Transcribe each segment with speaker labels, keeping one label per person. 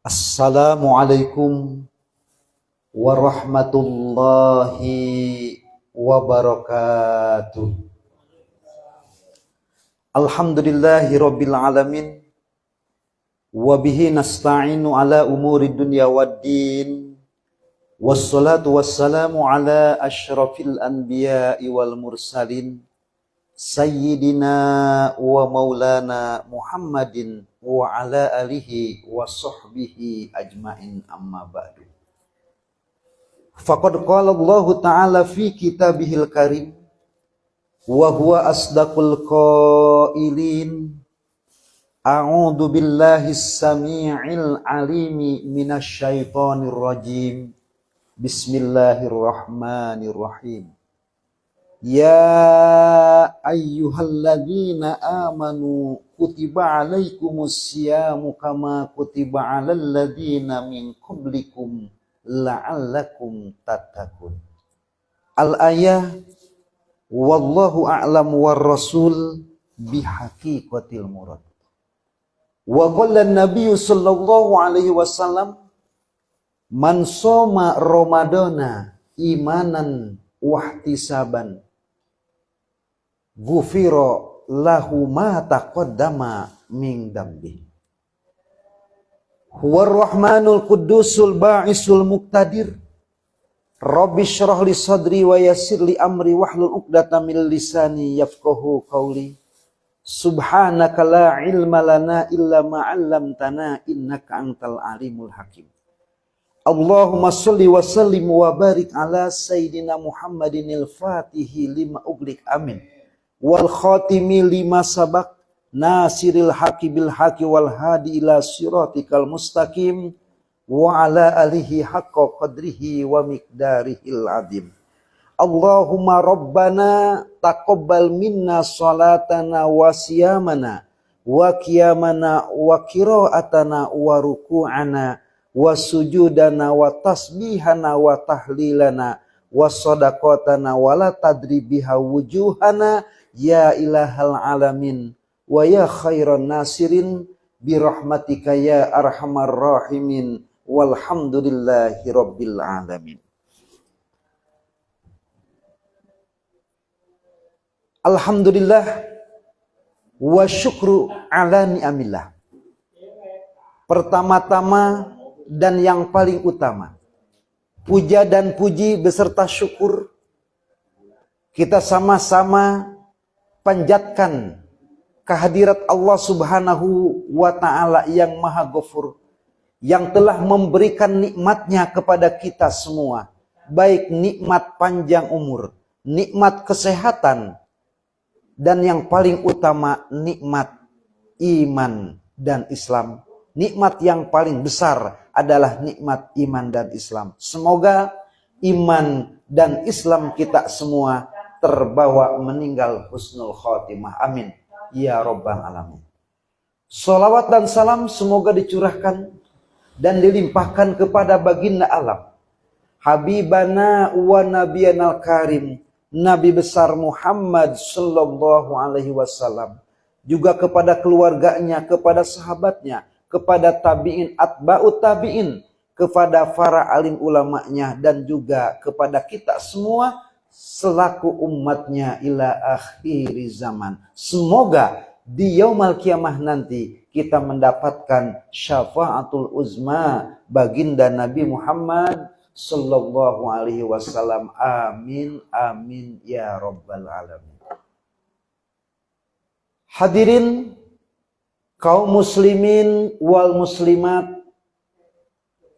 Speaker 1: Assalamualaikum warahmatullahi wabarakatuh. Alhamdulillahi rabbil alamin. Wabihi nasta'inu ala umuri dunya waddin. Wassalatu wassalamu ala ashrafil anbiya'i wal mursalin. Sayyidina wa maulana Muhammadin wa ala alihi wa sahbihi ajma'in amma ba'du. Faqad qala Allah Ta'ala fi kitabihil karim wa huwa asdaqul qailin. A'udzu billahi samii'il alimi minasy syaithanir rajim. Bismillahirrahmanirrahim. Ya ayyuhalladzina amanu kutiba alaikumus siyamu kama kutiba alal ladzina min qablikum la'allakum tattaqun. Al-ayah wallahu a'lam war rasul bihaqiqatil murad. Wa qala an-nabiy sallallahu alaihi wasallam man shoma ramadana imanan wahtisaban ghufira lahu ma taqaddama min dambi. Huwar rahmanul qudusul ba'isul muqtadir. Rabbi shrah li sadri wa yassir li amri wahlul 'uqdatam min lisani yafqahu qawli. Subhanaka la ilma lana illa ma 'allamtana innaka antal alimul hakim. Allahumma sholli wa sallim wa barik ala sayyidina Muhammadinil fatihi lima uglik amin. Wal khatimi lima sabaq nasiril haqi bil haqi wal hadi ila siratikal mustaqim wa ala alihi haqqa qadrihi wa miqdarihil azim. Allahumma rabbana taqabbal minna salatana wa siyamana wa qiyamana wa qiraatana wa ruku'ana wa sujudana wa tasbihana wa tahlilana wa sadaqatana wa la tadri biha wujuhana ya ilahal alamin wa ya khairan nasirin birahmatika ya arhamar rahimin walhamdulillahi rabbil alamin. Alhamdulillah wa syukru ala ni'amillah. Pertama-tama dan yang paling utama, puja dan puji beserta syukur kita sama-sama panjatkan kehadirat Allah Subhanahu wa Ta'ala yang Maha Ghafur, yang telah memberikan nikmatnya kepada kita semua, baik nikmat panjang umur, nikmat kesehatan, dan yang paling utama nikmat iman dan Islam. Nikmat yang paling besar adalah nikmat iman dan Islam. Semoga iman dan Islam kita semua terbawa meninggal husnul khotimah. Amin. Ya Rabbal Alamin. Salawat dan salam semoga dicurahkan dan dilimpahkan kepada baginda alam, Habibana wa Nabiyanal Karim, Nabi besar Muhammad sallallahu alaihi wasallam, juga kepada keluarganya, kepada sahabatnya, kepada tabi'in, atba'ut tabi'in, kepada para alim ulamanya, dan juga kepada kita semua selaku umatnya ila akhiri zaman. Semoga di yaumal kiamah nanti kita mendapatkan syafaatul uzma baginda Nabi Muhammad sallallahu alaihi wasallam. Amin amin ya rabbal alamin. Hadirin kaum muslimin wal muslimat,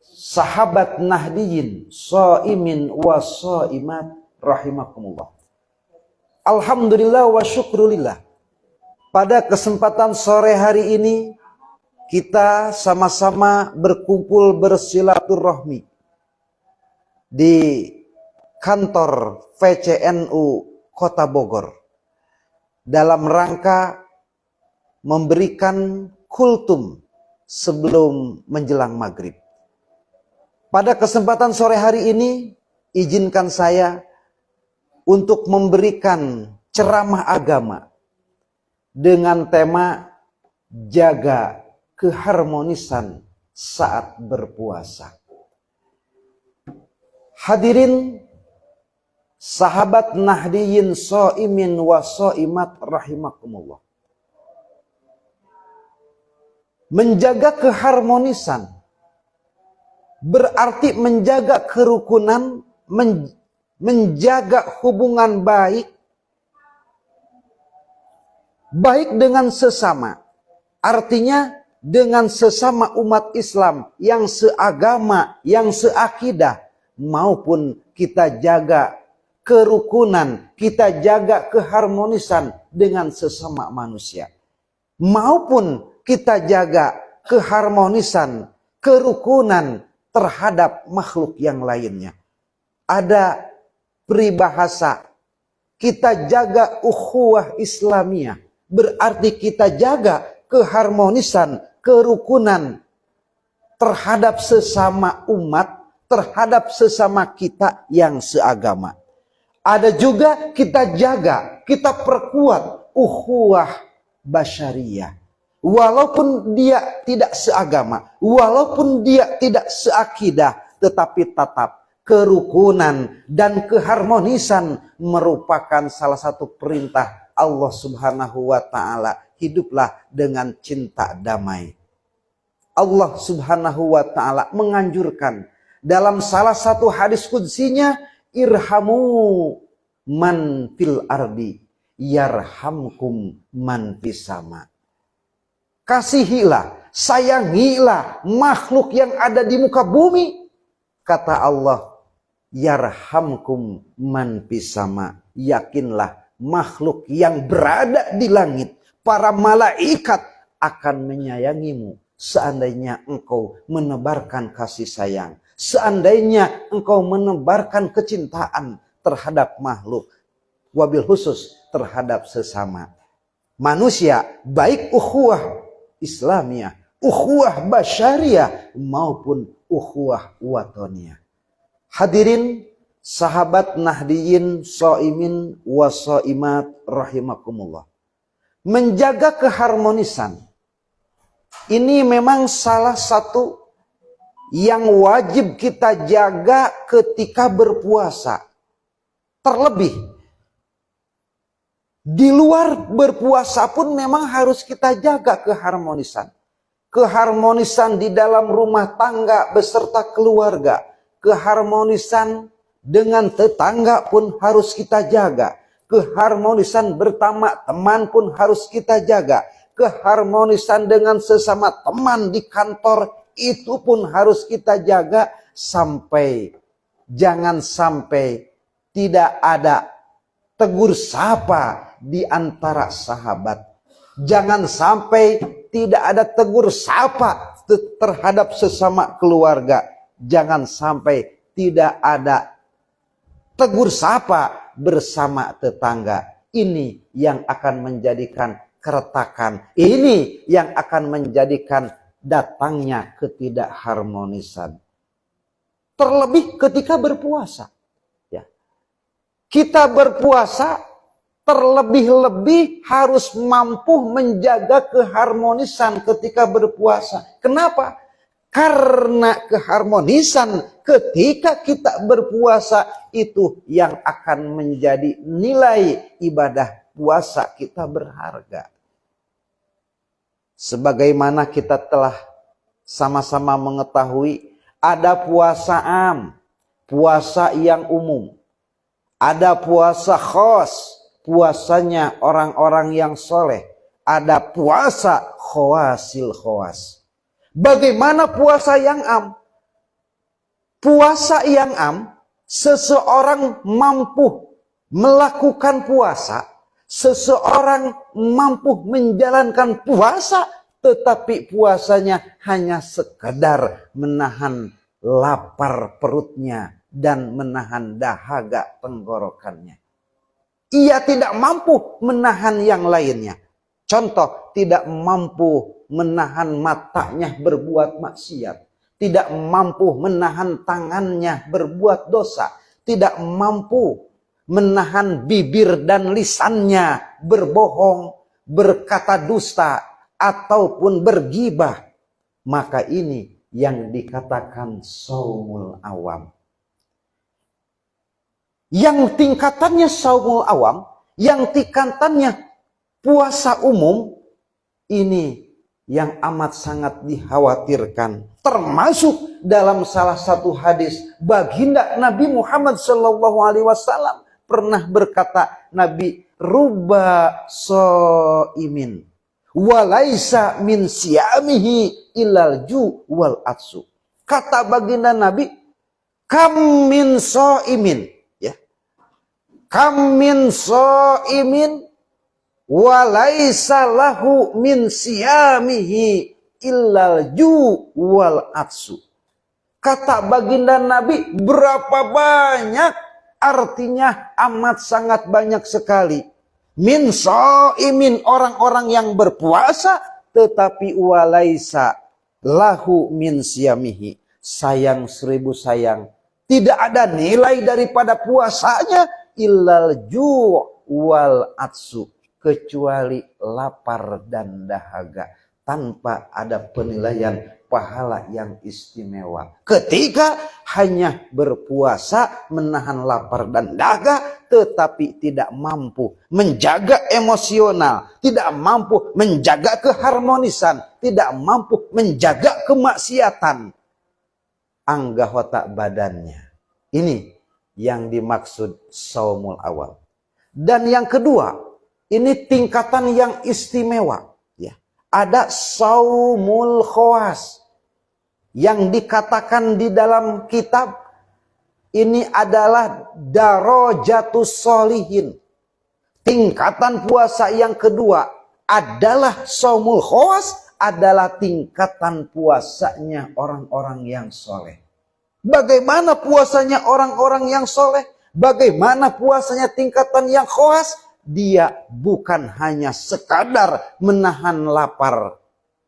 Speaker 1: sahabat nahdiyin, shaimin wa shaimat rahimakumullah. Alhamdulillah wa syukrulillah. Pada kesempatan sore hari ini kita sama-sama berkumpul bersilaturahmi di kantor VCNU Kota Bogor dalam rangka memberikan kultum sebelum menjelang maghrib. Pada kesempatan sore hari ini, izinkan saya untuk memberikan ceramah agama dengan tema jaga keharmonisan saat berpuasa. Hadirin sahabat nahdiyin shaimin wa shaimat rahimakumullah. Menjaga keharmonisan berarti menjaga kerukunan, menjaga hubungan baik dengan sesama. Artinya dengan sesama umat Islam yang seagama, yang seakidah, maupun kita jaga kerukunan, kita jaga keharmonisan dengan sesama manusia, maupun kita jaga keharmonisan, kerukunan terhadap makhluk yang lainnya. Ada peribahasa, kita jaga ukhuwah Islamiyah, berarti kita jaga keharmonisan, kerukunan terhadap sesama umat, terhadap sesama kita yang seagama. Ada juga kita jaga, kita perkuat ukhuwah basyariyah. Walaupun dia tidak seagama, walaupun dia tidak seakidah, tetapi tetap kerukunan dan keharmonisan merupakan salah satu perintah Allah Subhanahu wa ta'ala. Hiduplah dengan cinta damai. Allah Subhanahu wa ta'ala menganjurkan dalam salah satu hadis qudsinya, irhamu man fil ardi yarhamkum man fis sama. Kasihilah, sayangilah makhluk yang ada di muka bumi. Kata Allah, yarhamkum man fis sama. Yakinlah makhluk yang berada di langit, para malaikat akan menyayangimu seandainya engkau menebarkan kasih sayang. Seandainya engkau menebarkan kecintaan terhadap makhluk, wabil khusus terhadap sesama manusia, baik ukhuwah Islamiyah, ukhuwah basyariyah maupun ukhuwah watoniyah. Hadirin sahabat nahdiyin shaimin wa shaimat rahimakumullah. Menjaga keharmonisan ini memang salah satu yang wajib kita jaga ketika berpuasa. Terlebih di luar berpuasa pun memang harus kita jaga keharmonisan. Keharmonisan di dalam rumah tangga beserta keluarga. Keharmonisan dengan tetangga pun harus kita jaga. Keharmonisan bersama teman pun harus kita jaga. Keharmonisan dengan sesama teman di kantor itu pun harus kita jaga. Jangan sampai tidak ada tegur sapa di antara sahabat. Jangan sampai tidak ada tegur sapa terhadap sesama keluarga. Jangan sampai tidak ada tegur sapa bersama tetangga. Ini yang akan menjadikan keretakan. Ini yang akan menjadikan datangnya ketidakharmonisan. Terlebih ketika berpuasa. Ya. Kita berpuasa terlebih-lebih harus mampu menjaga keharmonisan ketika berpuasa. Kenapa? Karena keharmonisan ketika kita berpuasa itu yang akan menjadi nilai ibadah puasa kita berharga. Sebagaimana kita telah sama-sama mengetahui, ada puasa am, puasa yang umum. Ada puasa khos, puasanya orang-orang yang soleh. Ada puasa khawasil khawas. Bagaimana puasa yang am? Puasa yang am, seseorang mampu melakukan puasa, seseorang mampu menjalankan puasa, tetapi puasanya hanya sekedar menahan lapar perutnya dan menahan dahaga tenggorokannya. Ia tidak mampu menahan yang lainnya. Contoh, tidak mampu menahan matanya berbuat maksiat. Tidak mampu menahan tangannya berbuat dosa. Tidak mampu menahan bibir dan lisannya berbohong, berkata dusta, ataupun bergibah. Maka ini yang dikatakan saumul awam. Yang tingkatannya saumul awam, yang tingkatannya puasa umum, ini yang amat sangat dikhawatirkan. Termasuk dalam salah satu hadis, baginda Nabi Muhammad SAW pernah berkata, Nabi, ruba so'imin walaisa min siyamihi ilal ju wal atsu. Kata baginda Nabi, kam min so'imin, ya, kam min so'imin walaisa lahu min siyamihi illal ju wal atsu. Kata baginda Nabi, berapa banyak, artinya amat sangat banyak sekali. Min so'imin, orang-orang yang berpuasa, tetapi walaisa lahu min siyamihi, sayang seribu sayang, tidak ada nilai daripada puasanya illal ju wal atsu, kecuali lapar dan dahaga, tanpa ada penilaian pahala yang istimewa. Ketika hanya berpuasa menahan lapar dan dahaga, tetapi tidak mampu menjaga emosional, tidak mampu menjaga keharmonisan, tidak mampu menjaga kemaksiatan anggota badannya. Ini yang dimaksud saumul awal. Dan yang kedua, ini tingkatan yang istimewa. Ya. Ada saumul khawas, yang dikatakan di dalam kitab ini adalah darajatus sholihin. Tingkatan puasa yang kedua adalah saumul khawas, adalah tingkatan puasanya orang-orang yang soleh. Bagaimana puasanya orang-orang yang soleh? Bagaimana puasanya tingkatan yang khawas? Dia bukan hanya sekadar menahan lapar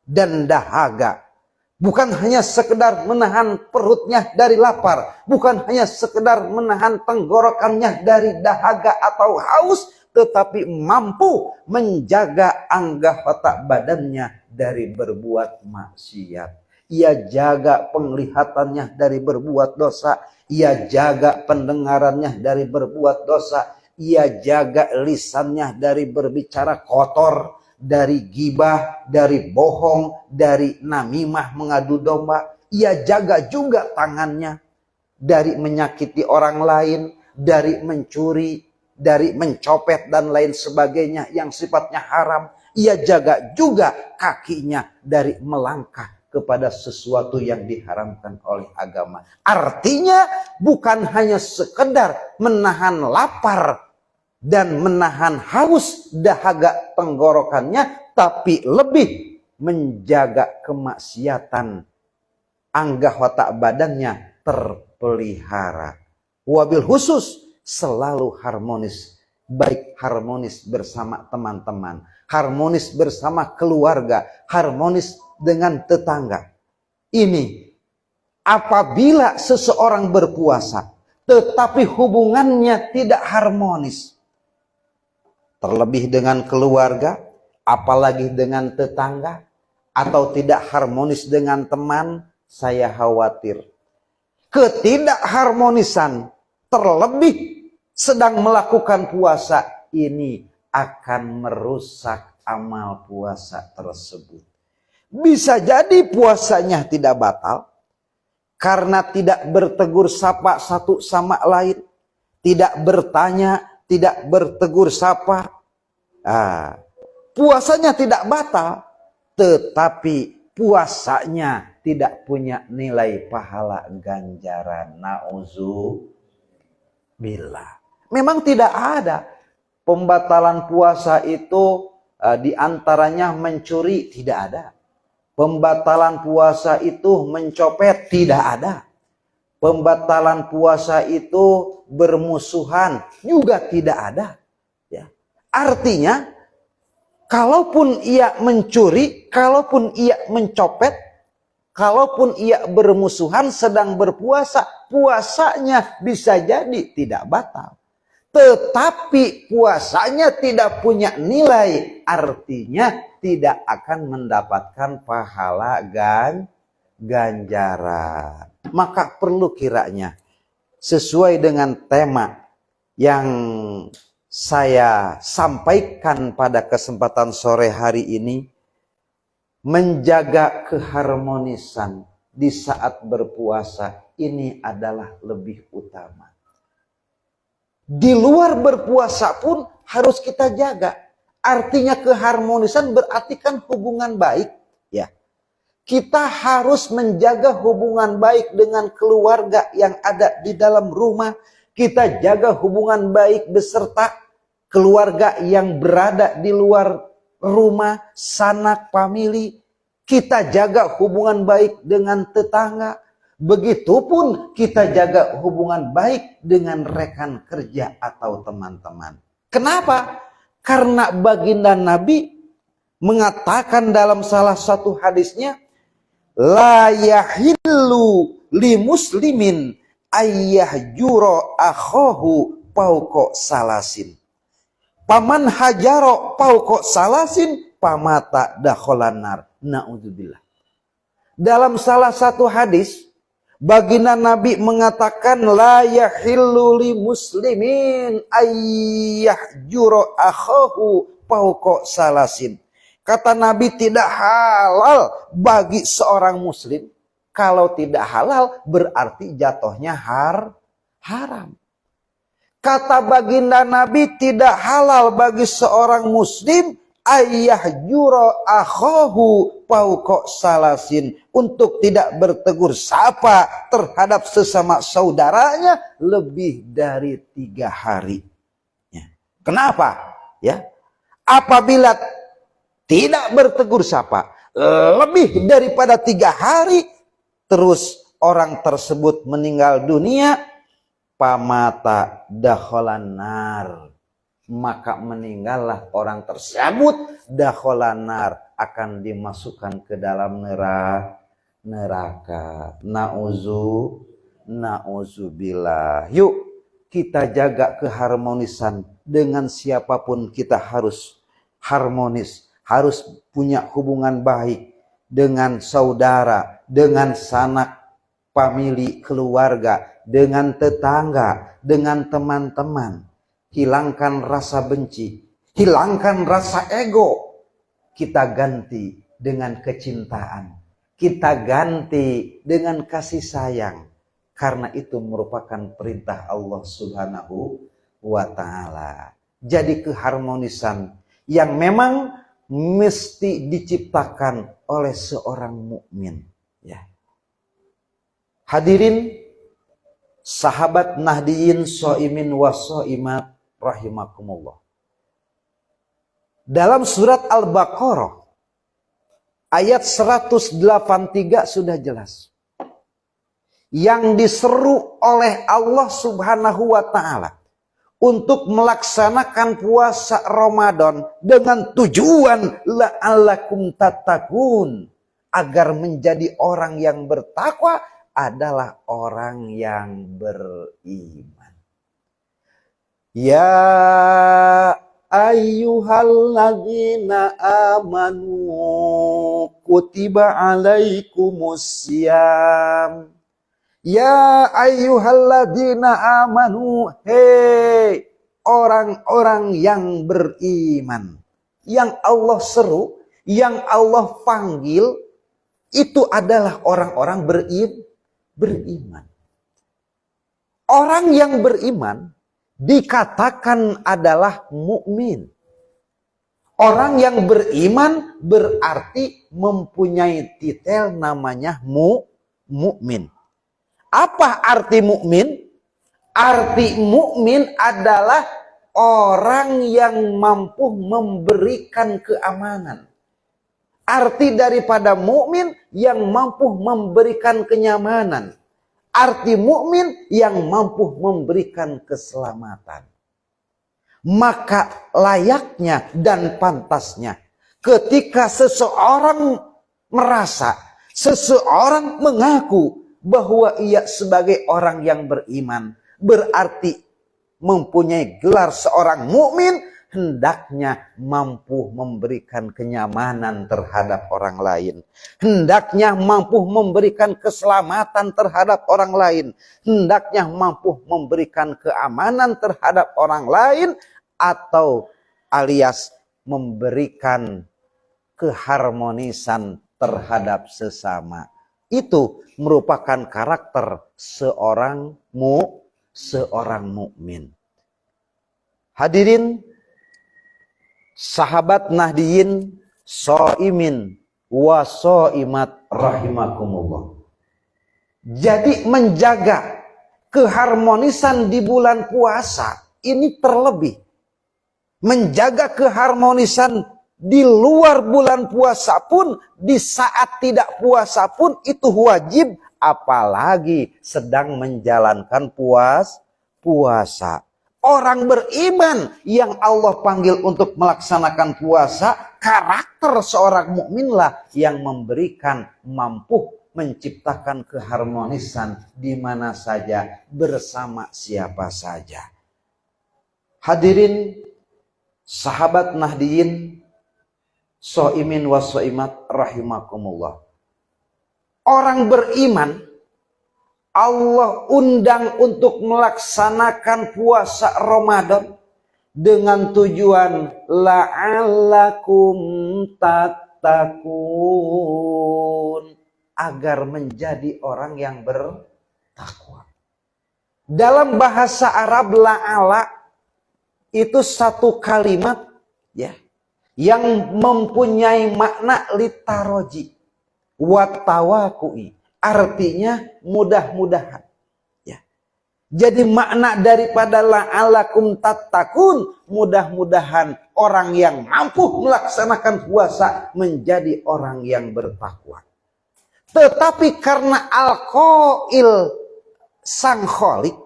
Speaker 1: dan dahaga. Bukan hanya sekedar menahan perutnya dari lapar. Bukan hanya sekedar menahan tenggorokannya dari dahaga atau haus. Tetapi mampu menjaga anggota badannya dari berbuat maksiat. Ia jaga penglihatannya dari berbuat dosa. Ia jaga pendengarannya dari berbuat dosa. Ia jaga lisannya dari berbicara kotor, dari gibah, dari bohong, dari namimah, mengadu domba. Ia jaga juga tangannya dari menyakiti orang lain, dari mencuri, dari mencopet dan lain sebagainya yang sifatnya haram. Ia jaga juga kakinya dari melangkah kepada sesuatu yang diharamkan oleh agama. Artinya bukan hanya sekedar menahan lapar dan menahan haus dahaga tenggorokannya, tapi lebih menjaga kemaksiatan anggota badannya terpelihara. Wabil khusus selalu harmonis, baik harmonis bersama teman-teman, harmonis bersama keluarga, harmonis dengan tetangga. Ini apabila seseorang berpuasa tetapi hubungannya tidak harmonis, terlebih dengan keluarga, apalagi dengan tetangga, atau tidak harmonis dengan teman, saya khawatir ketidakharmonisan, terlebih sedang melakukan puasa, ini akan merusak amal puasa tersebut. Bisa jadi puasanya tidak batal karena tidak bertegur sapa satu sama lain, tidak bertanya, tidak bertegur sapa. Puasanya tidak batal, tetapi puasanya tidak punya nilai pahala ganjaran. Nauzubillah. Memang tidak ada pembatalan puasa itu, diantaranya mencuri, tidak ada. Pembatalan puasa itu mencopet, tidak ada. Pembatalan puasa itu bermusuhan, juga tidak ada. Ya. Artinya, kalaupun ia mencuri, kalaupun ia mencopet, kalaupun ia bermusuhan sedang berpuasa, puasanya bisa jadi tidak batal. Tetapi puasanya tidak punya nilai, artinya tidak akan mendapatkan pahala ganjaran. Maka perlu kiranya sesuai dengan tema yang saya sampaikan pada kesempatan sore hari ini, menjaga keharmonisan di saat berpuasa ini adalah lebih utama. Di luar berpuasa pun harus kita jaga. Artinya keharmonisan berarti kan hubungan baik, ya. Kita harus menjaga hubungan baik dengan keluarga yang ada di dalam rumah. Kita jaga hubungan baik beserta keluarga yang berada di luar rumah, sanak famili. Kita jaga hubungan baik dengan tetangga. Begitupun kita jaga hubungan baik dengan rekan kerja atau teman-teman. Kenapa? Karena baginda Nabi mengatakan dalam salah satu hadisnya, la yahillu li muslimin ayyahjuro akhahu pauko salasin. Paman hajaro pauko salasin pamata dakholanar. Na'udzubillah. Dalam salah satu hadis, baginda Nabi mengatakan la yahillu li muslimin ayyahjuro akhahu pauko salasin. Kata Nabi, tidak halal bagi seorang muslim. Kalau tidak halal berarti jatuhnya haram. Kata baginda Nabi, tidak halal bagi seorang muslim ayyahjuro akhahu pauko salasin, untuk tidak bertegur sapa terhadap sesama saudaranya lebih dari 3 hari. Ya. Kenapa? Ya. Apabila tidak bertegur sapa lebih daripada 3 hari, terus orang tersebut meninggal dunia, pamata dakholan nar, maka meninggallah orang tersebut, dakholan nar, akan dimasukkan ke dalam neraka. Na'udzubillah. Yuk kita jaga keharmonisan. Dengan siapapun kita harus harmonis, harus punya hubungan baik dengan saudara, dengan sanak famili keluarga, dengan tetangga, dengan teman-teman. Hilangkan rasa benci, hilangkan rasa ego. Kita ganti dengan kecintaan, kita ganti dengan kasih sayang. Karena itu merupakan perintah Allah Subhanahu wa ta'ala. Jadi keharmonisan yang memang mesti diciptakan oleh seorang mukmin. Ya. Hadirin sahabat Nahdiyin Shoimin wa Shoimat rahimakumullah. Dalam surat Al-Baqarah ayat 183 sudah jelas. Yang diseru oleh Allah Subhanahu wa ta'ala untuk melaksanakan puasa Ramadan dengan tujuan la'allakum tattaqun, agar menjadi orang yang bertakwa adalah orang yang beriman. Ya ayyuhalladzina amanu kutiba alaikumusiyam. Ya ayyuhalladzina amanu, hei orang-orang yang beriman. Yang Allah seru, yang Allah panggil, itu adalah orang-orang beriman. Orang yang beriman dikatakan adalah mukmin. Orang yang beriman berarti mempunyai titel namanya mukmin. Apa arti mukmin? Arti mukmin adalah orang yang mampu memberikan keamanan. Arti daripada mukmin yang mampu memberikan kenyamanan. Arti mukmin yang mampu memberikan keselamatan. Maka layaknya dan pantasnya ketika seseorang merasa, seseorang mengaku bahwa ia sebagai orang yang beriman, berarti mempunyai gelar seorang mukmin, hendaknya mampu memberikan kenyamanan terhadap orang lain. Hendaknya mampu memberikan keselamatan terhadap orang lain. Hendaknya mampu memberikan keamanan terhadap orang lain, atau alias memberikan keharmonisan terhadap sesama. Itu merupakan karakter seorang mukmin. Hadirin sahabat Nahdiyin, Shaimin wa shaimat rahimakumullah. Jadi menjaga keharmonisan di bulan puasa ini terlebih. Menjaga keharmonisan di luar bulan puasa pun, di saat tidak puasa pun itu wajib, apalagi sedang menjalankan puasa. Orang beriman yang Allah panggil untuk melaksanakan puasa, karakter seorang mukminlah yang memberikan mampu menciptakan keharmonisan di mana saja, bersama siapa saja. Hadirin sahabat Nahdiyin, Shaimin wa shaimat rahimakumullah. Orang beriman Allah undang untuk melaksanakan puasa Ramadan dengan tujuan la'allakum tattaqun, agar menjadi orang yang bertakwa. Dalam bahasa Arab, la'ala itu satu kalimat ya yang mempunyai makna litaroji wa tawakui. Artinya mudah-mudahan. Ya. Jadi makna daripada la'alakum tattaqun, mudah-mudahan orang yang mampu melaksanakan puasa menjadi orang yang bertakwa. Tetapi karena al-qail sang khalik,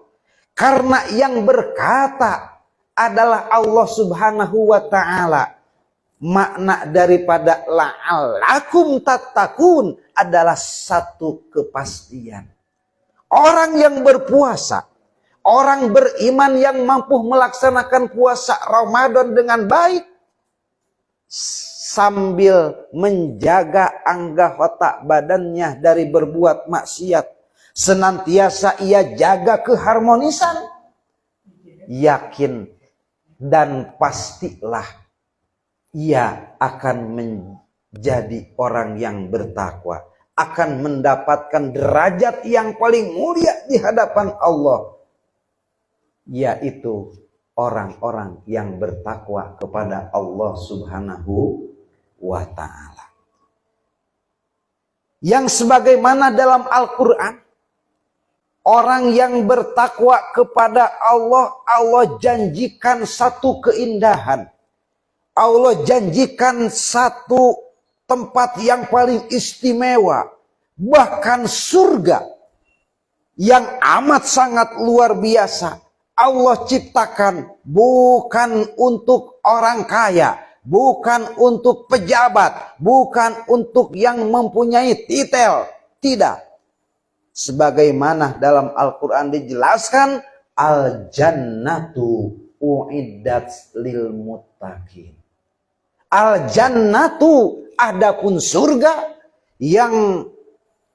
Speaker 1: karena yang berkata adalah Allah Subhanahu wa ta'ala, makna daripada la'alakum tattaqun adalah satu kepastian. Orang yang berpuasa, orang beriman yang mampu melaksanakan puasa Ramadan dengan baik, sambil menjaga anggota badannya dari berbuat maksiat, senantiasa ia jaga keharmonisan, yakin dan pastilah ia akan menjadi orang yang bertakwa, akan mendapatkan derajat yang paling mulia di hadapan Allah, yaitu orang-orang yang bertakwa kepada Allah Subhanahu wa ta'ala. Yang sebagaimana dalam Al-Quran, orang yang bertakwa kepada Allah, Allah janjikan satu keindahan. Allah janjikan satu tempat yang paling istimewa, bahkan surga yang amat sangat luar biasa. Allah ciptakan bukan untuk orang kaya, bukan untuk pejabat, bukan untuk yang mempunyai titel, tidak. Sebagaimana dalam Al-Quran dijelaskan, al-jannatu uiddat lil muttaqin. Al-jannatu, adapun surga yang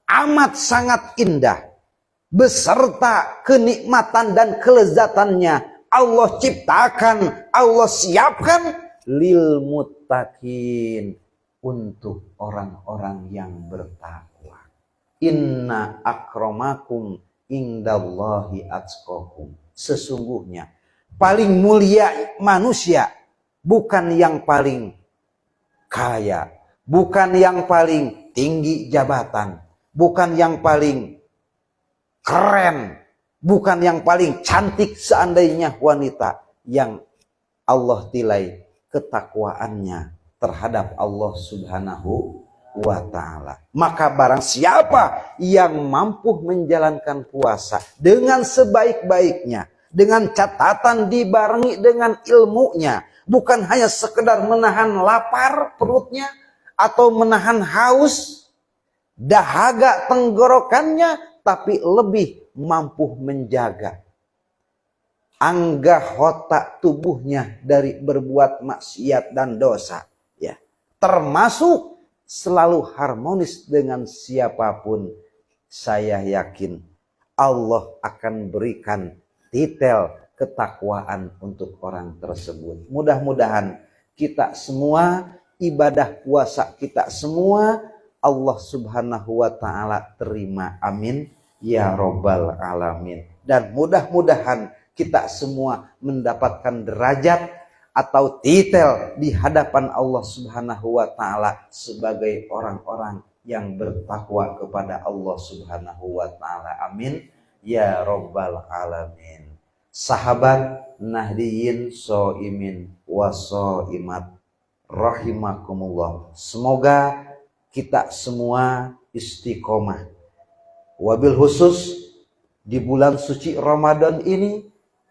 Speaker 1: amat sangat indah, beserta kenikmatan dan kelezatannya, Allah ciptakan, Allah siapkan lil muttaqin, untuk orang-orang yang bertakwa. Inna akramakum indallahi atqakum. Sesungguhnya paling mulia manusia bukan yang paling kaya, bukan yang paling tinggi jabatan, bukan yang paling keren, bukan yang paling cantik seandainya wanita, yang Allah tilai ketakwaannya terhadap Allah Subhanahu wa ta'ala. Maka barang siapa yang mampu menjalankan puasa dengan sebaik-baiknya, dengan catatan dibarengi dengan ilmunya, bukan hanya sekedar menahan lapar perutnya atau menahan haus dahaga tenggorokannya, tapi lebih mampu menjaga anggota tubuhnya dari berbuat maksiat dan dosa, ya. Termasuk selalu harmonis dengan siapapun. Saya yakin Allah akan berikan detail ketakwaan untuk orang tersebut. Mudah-mudahan kita semua, ibadah puasa kita semua, Allah subhanahu wa ta'ala terima. Amin ya robbal alamin. Dan mudah-mudahan kita semua mendapatkan derajat atau titel di hadapan Allah subhanahu wa ta'ala sebagai orang-orang yang bertakwa kepada Allah subhanahu wa ta'ala. Amin ya robbal alamin. Sahabat Nahdiyin Soimin wa Soimat rahimakumullah, semoga kita semua istiqomah. Wabil khusus di bulan suci Ramadan ini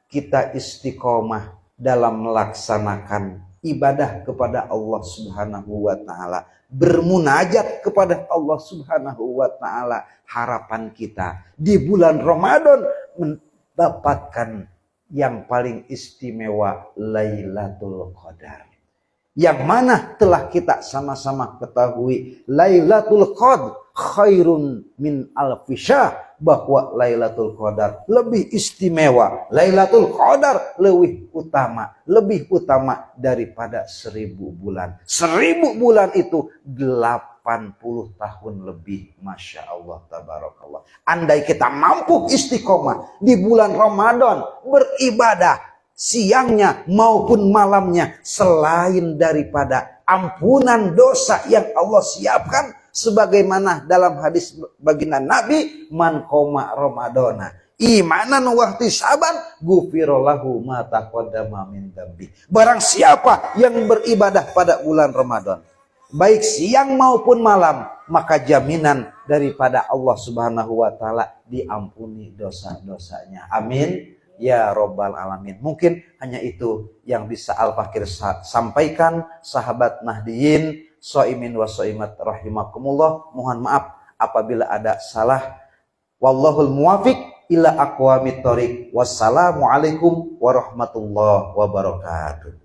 Speaker 1: kita istiqomah dalam melaksanakan ibadah kepada Allah subhanahu wa ta'ala, bermunajat kepada Allah subhanahu wa ta'ala. Harapan kita di bulan Ramadan mendapatkan yang paling istimewa, Lailatul Qadar, yang mana telah kita sama-sama ketahui Lailatul Qadar khairun min alfi syahr, bahwa Lailatul Qadar lebih istimewa, Lailatul Qadar lebih utama daripada 1000 bulan. 1000 bulan itu 80 tahun lebih. Masya Allah, tabarakallah. Andai kita mampu istiqomah di bulan Ramadan beribadah siangnya maupun malamnya, selain daripada ampunan dosa yang Allah siapkan, sebagaimana dalam hadis baginda Nabi, man qoma ramadana imanan wa ihtisaban ghufira lahu ma taqaddama min dzambi. Barang siapa yang beribadah pada bulan Ramadan, baik siang maupun malam, maka jaminan daripada Allah subhanahu wa ta'ala diampuni dosa-dosanya. Amin ya robbal alamin. Mungkin hanya itu yang bisa Al-Fakir sampaikan. Sahabat Nahdiyin Soimin wa Soimat rahimakumullah, mohon maaf apabila ada salah. Wallahul muwafiq ila aqwamit thoriq. Wassalamualaikum warahmatullahi wabarakatuh.